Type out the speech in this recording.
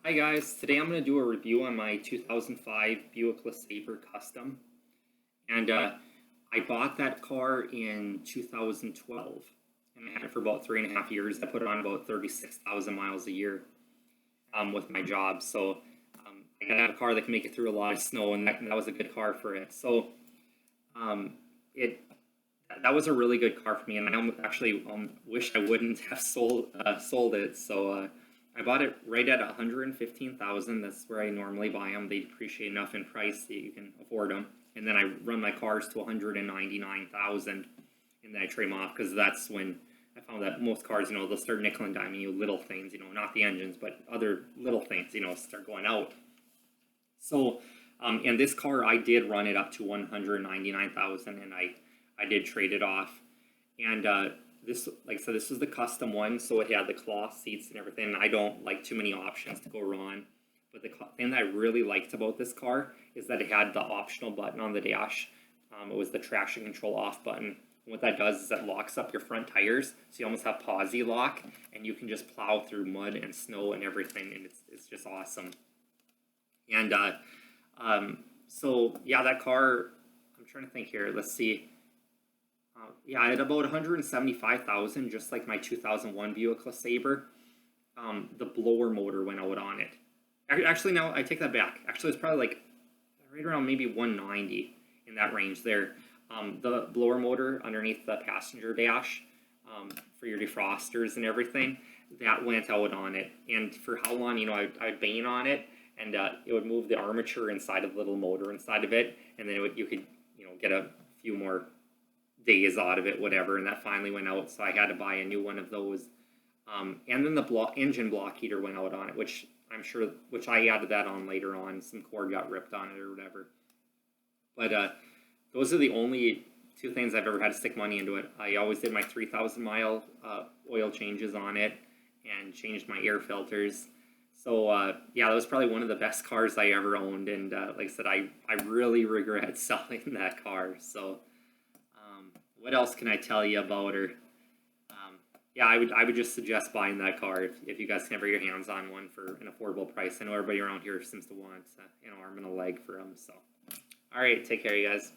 Hi guys, today I'm going to do a review on my 2005 Buick Lesabre Custom. And I bought that car in 2012 and I had it for about 3.5 years. I put it on about 36,000 miles a year with my job. So I got to have a car that can make it through a lot of snow, and that was a good car for it. So it that was a really good car for me, and I actually wish I wouldn't have sold it. So I bought it right at 115,000. That's where I normally buy them. They depreciate enough in price that you can afford them. And then I run my cars to 199,000, and then I trade them off because that's when I found that most cars, they'll start nickel and diming you little things, not the engines, but other little things, start going out. So, and this car, I did run it up to 199,000, and I did trade it off. And this, like I said, this was the custom one, so it had the cloth seats and everything. I don't like too many options to go wrong. But the thing that I really liked about this car is that it had the optional button on the dash. It was the traction control off button. And what that does is it locks up your front tires, so you almost have posi lock, and you can just plow through mud and snow and everything, and it's just awesome. And so yeah, that car, I'm trying to think here. Let's see. Yeah, I had about 175,000, just like my 2001 Buick LeSabre. The blower motor went out on it. Actually, no, I take that back. Actually, it's probably like right around maybe 190 in that range there. The blower motor underneath the passenger dash for your defrosters and everything, that went out on it. And for how long, I'd bang on it, and it would move the armature inside of the little motor inside of it, and then you could, get a few more days out of it, whatever, and that finally went out, so I had to buy a new one of those. And then the engine block heater went out on it, which I added that on later on. Some cord got ripped on it or whatever. But those are the only two things I've ever had to stick money into it. I always did my 3,000 mile oil changes on it and changed my air filters. So yeah, that was probably one of the best cars I ever owned, and like I said, I really regret selling that car. So what else can I tell you about her? Yeah, I would just suggest buying that car if you guys can ever get your hands on one for an affordable price. I know everybody around here seems to want an arm and a leg for them. So, all right, take care, you guys.